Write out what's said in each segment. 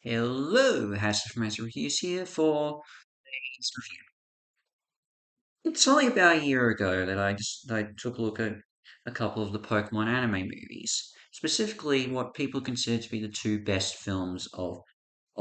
Hello, Hassan from Master Reviews here for today's review. It's only about a year ago that I took a look at a couple of the Pokemon anime movies, specifically what people consider to be the two best films of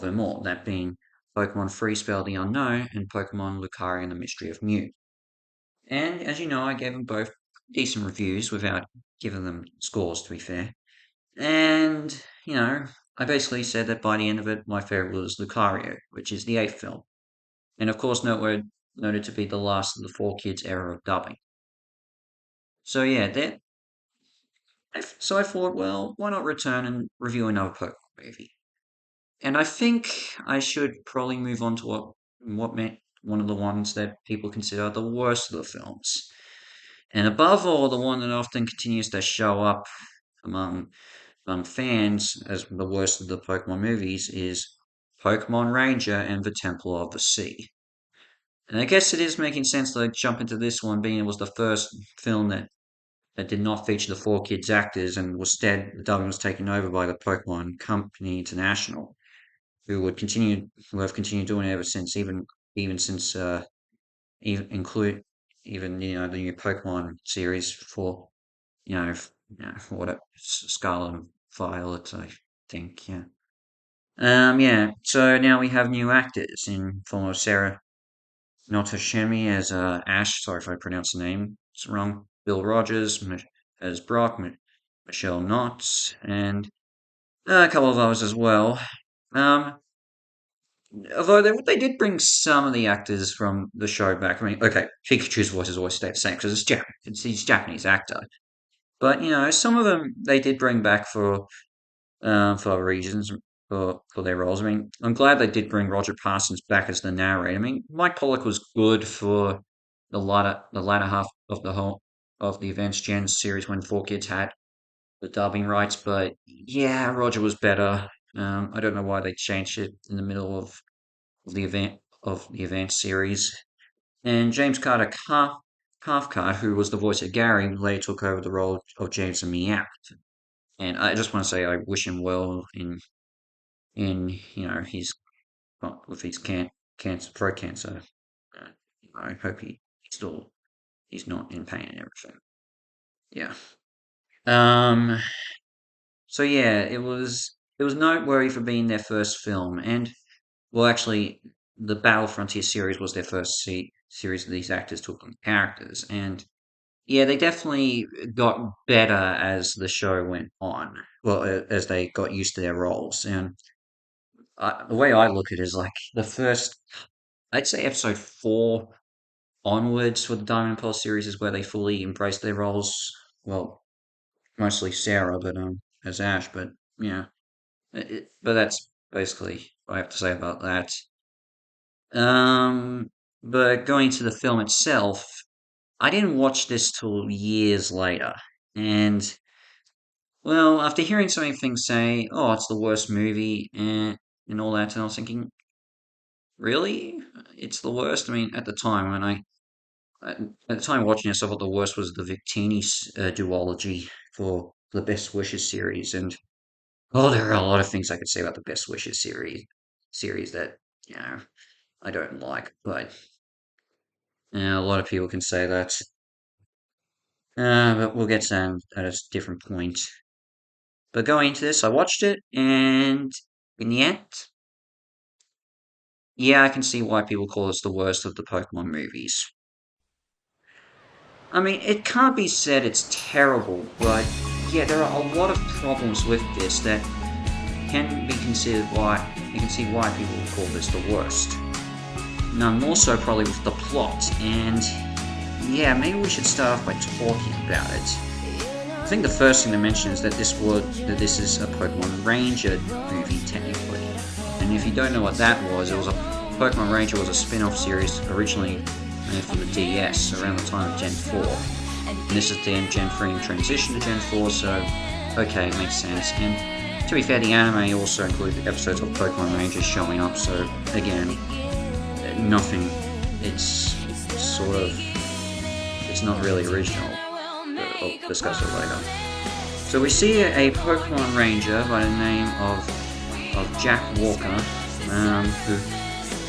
them all, that being Pokemon Free Spell the Unknown and Pokemon Lucario and the Mystery of Mew. And as you know, I gave them both decent reviews without giving them scores, to be fair. And, I basically said that by the end of it, my favorite was Lucario, which is the eighth film. And of course, noted to be the last of the Four Kids era of dubbing. So yeah, so I thought, well, why not return and review another Pokemon movie? And I think I should probably move on to what meant one of the ones that people consider the worst of the films. And above all, the one that often continues to show up among fans as the worst of the Pokemon movies is Pokemon Ranger and the Temple of the Sea. And I guess it is making sense to jump into this one, being it was the first film that did not feature the Four Kids actors, and instead the dubbing was taken over by the Pokemon Company International, who have continued doing it ever since, even since even include even the new Pokemon series for what Scarlet and Violet, I think, yeah. Yeah. So now we have new actors in form of Sarah Notoshimi as Ash. Sorry if I pronounced the name it's wrong. Bill Rogers as Brock, Michelle Knotts, and a couple of others as well. Um, although they did bring some of the actors from the show back. I mean, okay, Pikachu's voice has always stayed the same because it's Japanese. He's a Japanese actor. But some of them they did bring back for other reasons for their roles. I mean, I'm glad they did bring Roger Parsons back as the narrator. I mean, Mike Pollock was good for the latter half of the Advanced Gen series when Four Kids had the dubbing rights, but yeah, Roger was better. I don't know why they changed it in the middle of the event series. And James Carter Cathcart, who was the voice of Gary, later took over the role of James and Meow. And I just want to say I wish him well in his with his cancer, throat cancer. Uh, I hope he's not in pain and everything. Yeah. Um. So yeah, it was noteworthy for being their first film, and well, actually, the Battle Frontier series was their first series of these actors took on characters, and yeah, they definitely got better as the show went on. Well, as they got used to their roles, and the way I look at it is like the first, I'd say episode four onwards for the Diamond and Pearl series is where they fully embraced their roles. Well, mostly Sarah, but as Ash, but yeah, but that's basically what I have to say about that. Um, but going to the film itself, I didn't watch this till years later, and well, after hearing so many things say, "Oh, it's the worst movie," and all that, and I was thinking, really, it's the worst. I mean, at the time when at the time watching this, I thought the worst was the Victini duology for the Best Wishes series, and oh, there are a lot of things I could say about the Best Wishes series that you know I don't like, but a lot of people can say that. But we'll get to that at a different point. But going into this, I watched it, and in the end, yeah, I can see why people call this the worst of the Pokemon movies. I mean, it can't be said it's terrible, but yeah, there are a lot of problems with this that can be considered why you can see why people would call this the worst. None more so probably with the plot, and yeah, maybe we should start off by talking about it. I think the first thing to mention is that this is a Pokemon Ranger movie technically, and if you don't know what that was, Pokemon Ranger was a spin-off series originally made for the DS around the time of Gen 4. And this is the Gen 3 transition to Gen 4, so okay, it makes sense. And to be fair, the anime also included episodes of Pokemon Rangers showing up, so again, nothing, it's sort of, it's not really original, but I'll discuss it later. So we see a Pokemon Ranger by the name of of Jack Walker,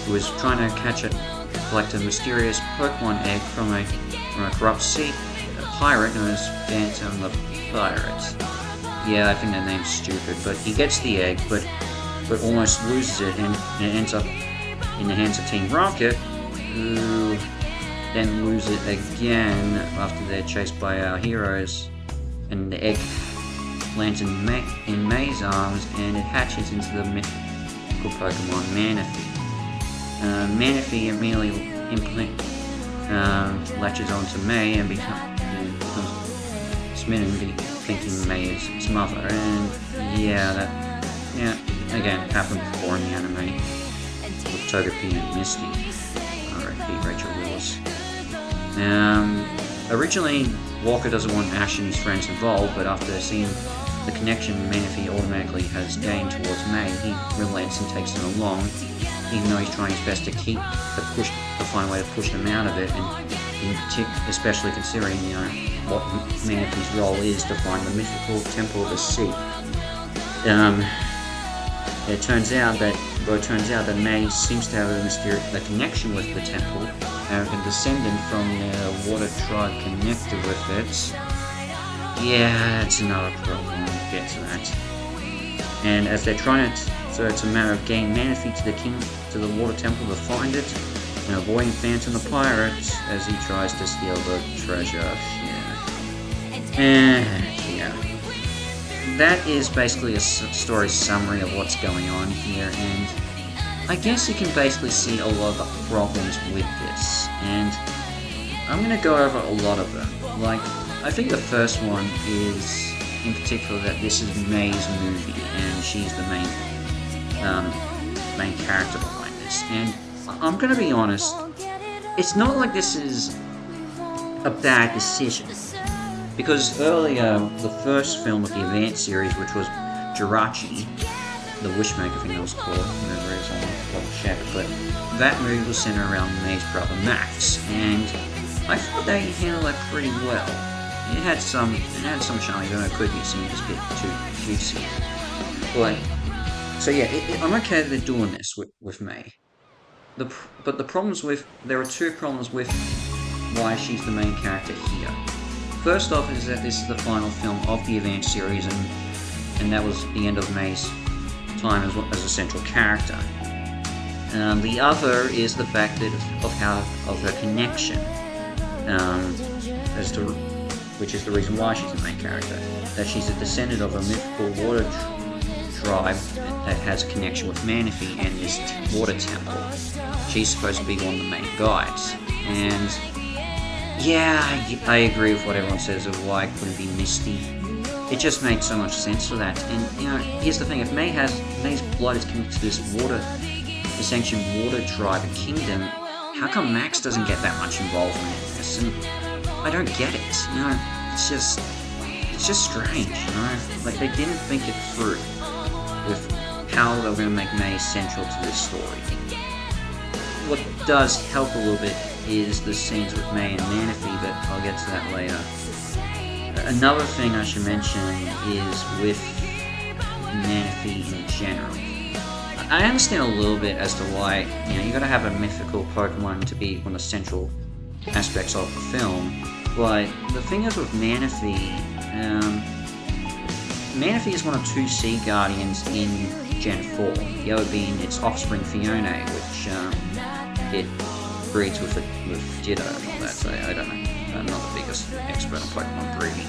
who is trying to collect a mysterious Pokemon egg from a corrupt sea pirate known as Phantom the Pirate. Yeah, I think that name's stupid, but he gets the egg, but almost loses it, and it ends up in the hands of Team Rocket, who then lose it again after they're chased by our heroes, and the egg lands in May's arms, and it hatches into the mythical Pokemon Manaphy. Manaphy immediately latches onto May and becomes smitten, thinking May is his mother, and again, happened before in the anime with Togepi and Misty. R.I.P. Rachel Willis. Originally, Walker doesn't want Ash and his friends involved, but after seeing the connection Manaphy automatically has gained towards May, he relents and takes them along, even though he's trying his best to find a way to push them out of it, and especially considering, what Manaphy's role is to find the mythical Temple of the Sea. It turns out that May seems to have a connection with the temple, a descendant from the water tribe connected with it. Yeah, it's another problem. We'll get to that. And as they're trying to, so it's a matter of getting Manaphy to the water temple to find it, and avoiding Phantom the Pirate as he tries to steal the treasure. That is basically a story summary of what's going on here, and I guess you can basically see a lot of the problems with this, and I'm going to go over a lot of them. Like, I think the first one is, in particular, that this is May's movie, and she's the main character behind this, and I'm going to be honest, it's not like this is a bad decision. Because earlier, the first film of the Advance series, which was Jirachi, the Wishmaker thing that was called, whatever it is, I'll double check it, but that movie was centered around May's brother Max, and I thought they handled that pretty well. It had some charm, even though it could be seen as a bit too cutesy. I'm okay that they're doing this with May. But there are two problems with why she's the main character here. First off is that this is the final film of the Advance series, and that was the end of May's time as a central character. The other is the fact of her connection, which is the reason why she's the main character. That she's a descendant of a mythical water tribe that has a connection with Manaphy and this water temple. She's supposed to be one of the main guys, and yeah, I agree with what everyone says of why it couldn't be Misty. It just made so much sense for that. And here's the thing: if May's blood is connected to this ancient water tribe and kingdom, how come Max doesn't get that much involvement in this? And I don't get it. It's just strange. Like they didn't think it through with how they were going to make May central to this story. What does help a little bit is the scenes with May and Manaphy, but I'll get to that later. Another thing I should mention is with Manaphy in general. I understand a little bit as to why, you gotta have a mythical Pokemon to be one of the central aspects of the film, but the thing is with Manaphy, Manaphy is one of two Sea Guardians in Gen 4, the other being its offspring Fiona, which it breeds with Ditto and all that, so I don't know. I'm not the biggest expert on Pokemon breeding.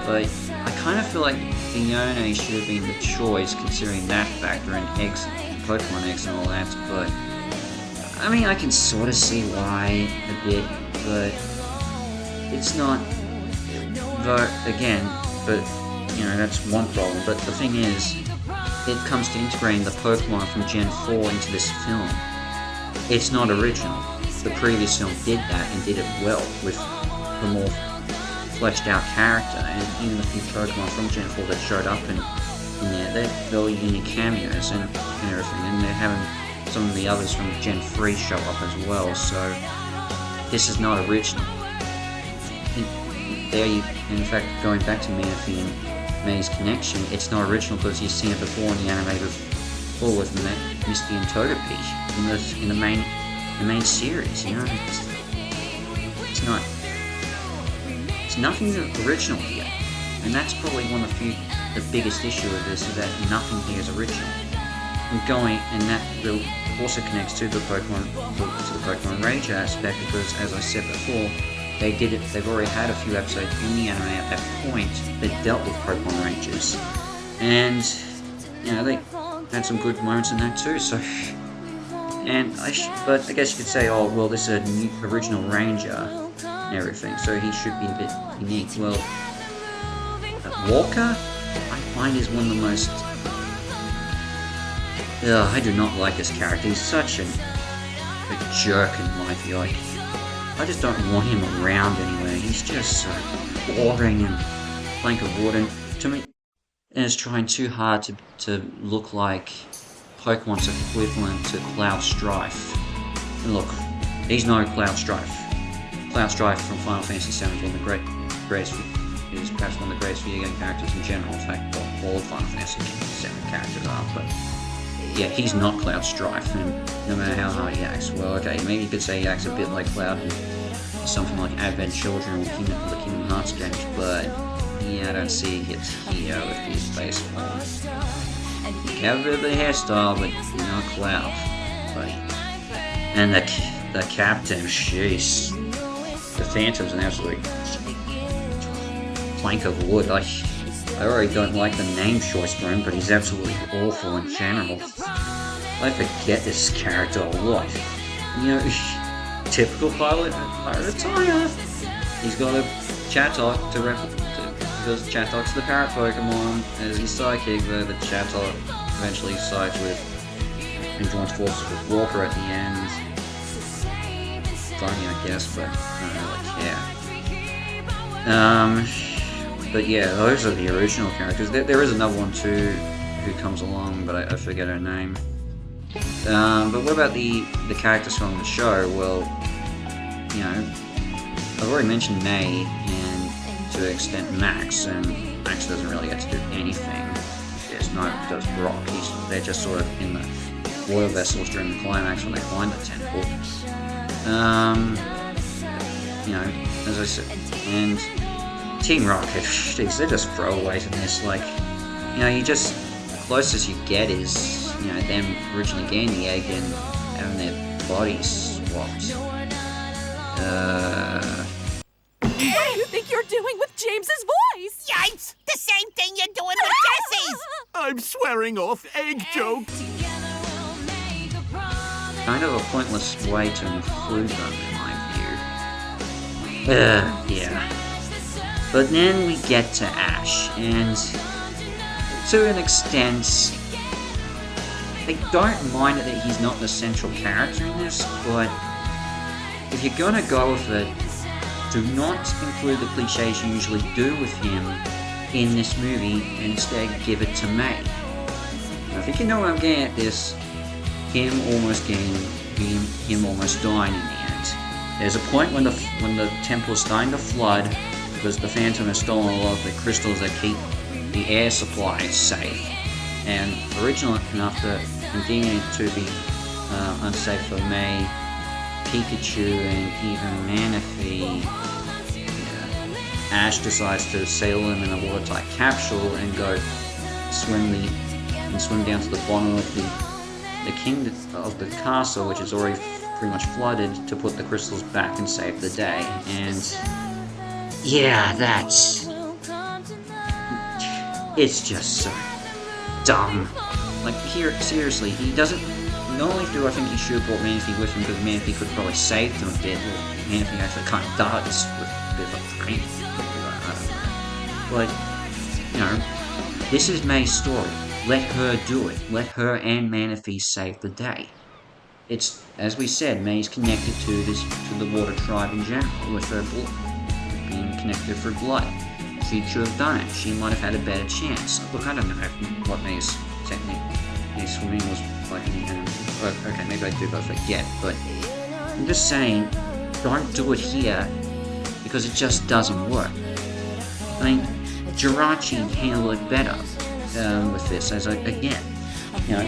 But I kind of feel like Fiona should have been the choice considering that factor and eggs, Pokemon eggs and all that, but I mean, I can sort of see why a bit, but it's not, that's one problem, but the thing is, it comes to integrating the Pokemon from Gen 4 into this film. It's not original. The previous film did that and did it well with the more fleshed out character, and even a few Pokemon from Gen 4 that showed up in there, they're very unique cameos and everything, and they're having some of the others from Gen 3 show up as well, so this is not original. In fact, going back to Manaphy and May's connection, it's not original because you've seen it before in the anime with or with Misty and Togepi in the main series. You know, it's not. It's nothing original here, and that's probably the biggest issue of this, is that nothing here is original. And that also connects to the Pokemon Rage aspect, because as I said before, they've already had a few episodes in the anime at that point that dealt with Pokemon Rangers, and you know, they had some good moments in that too. So, but I guess you could say, oh well, this is a new original Ranger and everything, so he should be a bit unique. Well, Walker, I find, is one of the most. I do not like this character. He's such a jerk in my view. Like, I just don't want him around anywhere. He's just so boring and plank of wood, and to me, and it's trying too hard to look like Pokemon's equivalent to Cloud Strife. And look, he's no Cloud Strife. Cloud Strife from Final Fantasy VII is one of the greatest, is perhaps one of the greatest video game characters in general. In fact, all of Final Fantasy VII characters are, but yeah, he's not Cloud Strife, and no matter how hard he acts, well, okay, maybe you could say he acts a bit like Cloud in something like Advent Children or the Kingdom Hearts games, but yeah, I don't see it here with his base form. You have a bit of the hairstyle, but you're not Cloud, buddy. And the captain, jeez. The Phantom's an absolute plank of wood. I already don't like the name choice for him, but he's absolutely awful in general. I forget this character a lot. You know, typical pirate attire. He's got a Chatot because Chatok's the parrot Pokemon as his sidekick, though the Chatot eventually sides with and joins forces with Walker at the end. Funny, I guess, but I don't really care. But yeah, those are the original characters. There is another one too who comes along, but I forget her name. But what about the characters from the show? Well, you know, I've already mentioned May and to an extent Max, and Max doesn't really get to do anything. Yes, no, does Brock. They're just sort of in the water vessels during the climax when they find the temple. You know, as I said, and Team Rocket, jeez, they're just throwaways in this. Like, you know, the closest you get is, you know, them originally getting the egg and having their bodies swapped. What do you think you're doing with James's voice? Yikes! The same thing you're doing with Jesse's! I'm swearing off egg jokes. Kind of a pointless way to include them, in my view. Yeah. But then we get to Ash, and to an extent, I don't mind it that he's not the central character in this, but if you're gonna go with it, do not include the cliches you usually do with him in this movie, and instead give it to May. Now, I think you know what I'm getting at this. Him almost dying in the end. There's a point when the temple is starting to flood because the Phantom has stolen a lot of the crystals that keep the air supply safe. And originally, after continuing to be unsafe for May, Pikachu, and even Manaphy, Ash decides to sail him in a watertight capsule and go swim down to the bottom of the kingdom of the castle, which is already pretty much flooded, to put the crystals back and save the day. And yeah, it's just so dumb. Like, here, seriously, he doesn't. Not only do I think he should have brought Manaphy with him, because Manaphy could probably save him a bit. Well, Manaphy actually kind of does with a bit of a brain. But, you know, this is May's story. Let her do it. Let her and Manaphy save the day. It's, as we said, May's connected to the Water Tribe in general, with her blood, being connected through blood. She should have done it. She might have had a better chance. Look, I don't know what May's technique, May's swimming was like. Okay, maybe I do both forget, but I'm just saying, don't do it here because it just doesn't work. I mean, Jirachi handled it better with this, again, you know,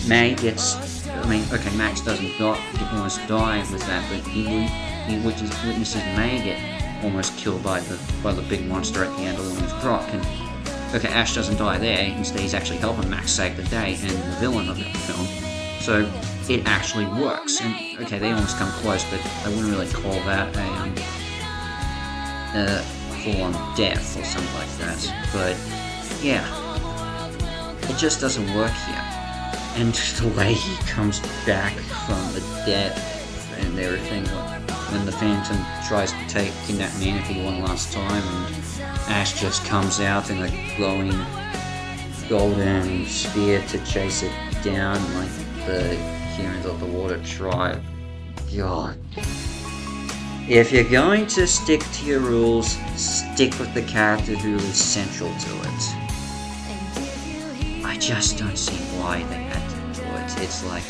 May gets, I mean, okay, Max doesn't almost die with that, but he witnesses May get almost killed by the big monster at the end along with Brock, and okay, Ash doesn't die there, instead he's actually helping Max save the day and the villain of the film, so it actually works, and okay, they almost come close, but I wouldn't really call that a full-on death or something like that, but yeah, it just doesn't work here. And the way he comes back from the dead and everything, when the Phantom tries to kidnap Manaphy one last time, and Ash just comes out in a glowing golden spear to chase it down like the Heroes of the Water tribe. God. If you're going to stick to your rules, stick with the character who is central to it. I just don't see why they had to do it. It's like,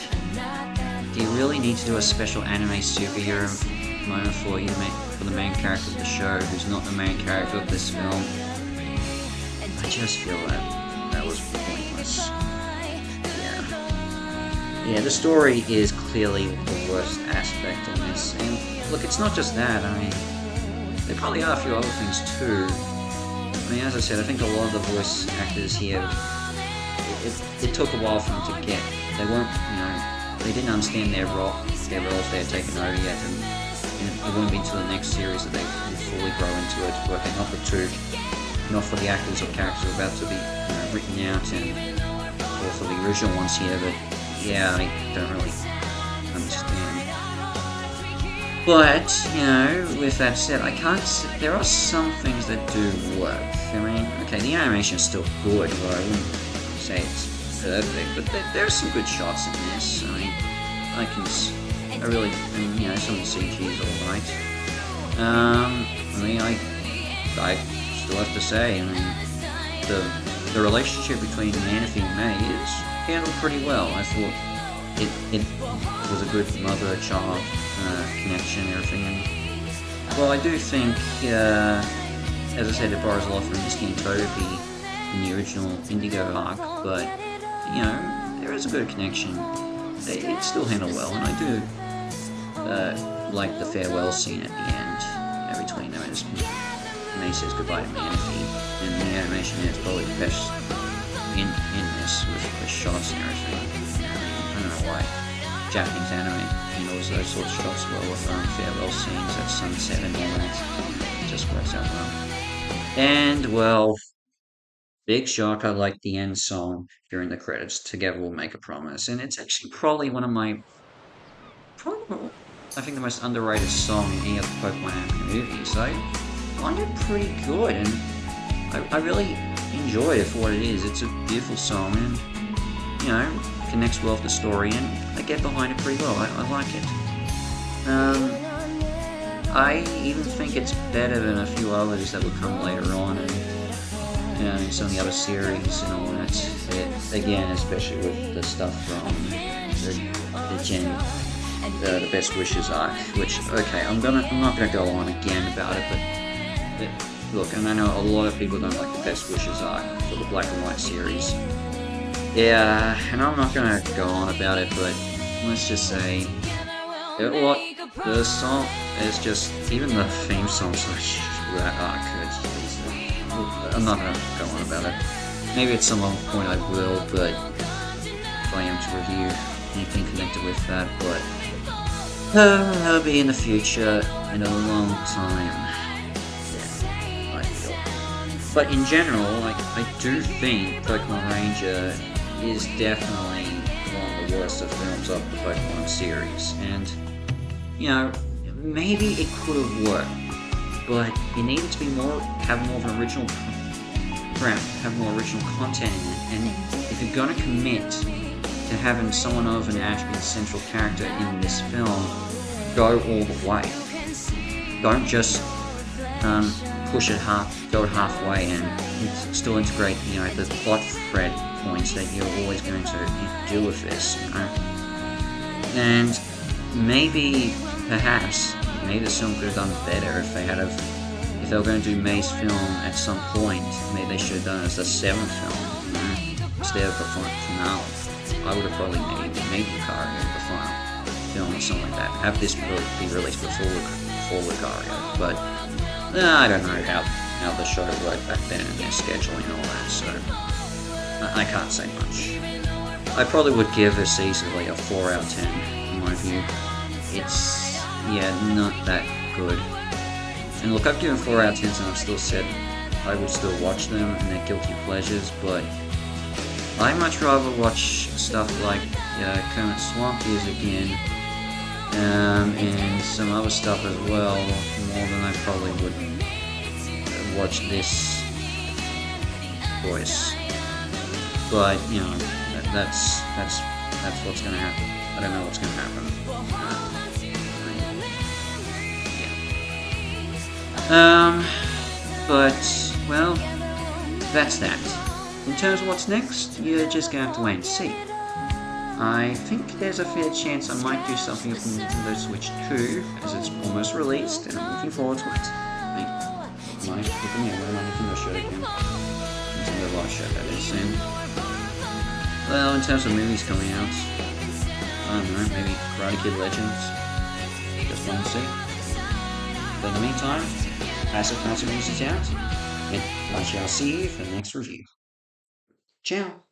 do you really need to do a special anime superhero moment for the main character of the show, who's not the main character of this film? I just feel that was pointless. Yeah, the story is clearly the worst aspect in this, and look, it's not just that, I mean, there probably are a few other things too. I mean, as I said, I think a lot of the voice actors here, it took a while for them to get, they weren't, they didn't understand their roles they had taken over yet, and it wouldn't be until the next series that they would fully grow into it, working not for the actors or characters who are about to be written out, and or for the original ones here, but yeah, I don't really understand. But, with that said, there are some things that do work. I mean, okay, the animation is still good, but I wouldn't say it's perfect, but there are some good shots in this. I mean, some of the CG is alright. I still have to say, I mean, the relationship between Manaphy and May is handled pretty well. I thought it was a good mother-child connection and everything. And, well, I do think, as I said, it borrows a lot from Misty and Toby in the original Indigo arc, but, there is a good connection. It's still handled well, and I do like the farewell scene at the end, between them, as May says goodbye to Manaphy, and the animation is probably the best in this, with the shots and everything. I don't know why Japanese anime handles those sort of shots well with farewell scenes at sunset and all that. It just works out well. And, well, big shock, I like the end song during the credits, Together We'll Make a Promise, and it's actually probably I think the most underrated song in any of the Pokemon anime movies. I find it pretty good, and I really enjoy it for what it is. It's a beautiful song, and, connects well with the story, and I get behind it pretty well. I like it. I even think it's better than a few others that will come later on, and in some of the other series and all that. Again, especially with the stuff from the Best Wishes arc, which, okay, I'm not gonna go on again about it, but look, and I know a lot of people don't like the Best Wishes arc for the Black and White series. Yeah, and I'm not gonna go on about it, but let's just say, the song is just, even the theme songs for that arc, I'm not gonna go on about it. Maybe at some point I will, but if I am to review anything connected with that, but that'll be in the future, in a long time. Yeah, I feel. But in general, I do think Pokemon Ranger is definitely one of the worst of films of the Pokemon series, and, maybe it could have worked, but it needed to be have more of an original, have more original content in it, and if you're gonna commit to having someone other than Ash be the central character in this film, go all the way. Don't just push it go halfway and still integrate, the plot thread points that you're always going to do with this, And maybe this film could have done better if they were going to do May's film at some point. Maybe they should have done it as the 7th film, instead of the finale. I would have probably made Lucario the final film or something like that. Have this be released before Lucario, but I don't know how the show worked back then and their scheduling and all that, so I can't say much. I probably would give this easily a 4 out of 10 in my view. It's, yeah, not that good. And look, I've given 4 out of 10s and I've still said I would still watch them and they're guilty pleasures, but I'd much rather watch stuff like Kermit Swamp Years again, and some other stuff as well, more than I probably would watch this voice. But you know, that's what's gonna happen. I don't know what's gonna happen. But well, that's that. In terms of what's next, you're just gonna have to wait and see. I think there's a fair chance I might do something with Nintendo Switch 2, as it's almost released, and I'm looking forward to it. Might put them in my Nintendo show again. Nintendo Live show, that is. And, well, in terms of movies coming out, I don't know, maybe Karate Kid Legends. Just want to see. But in the meantime, Passive Music out, and I shall see you for the next review. Ciao!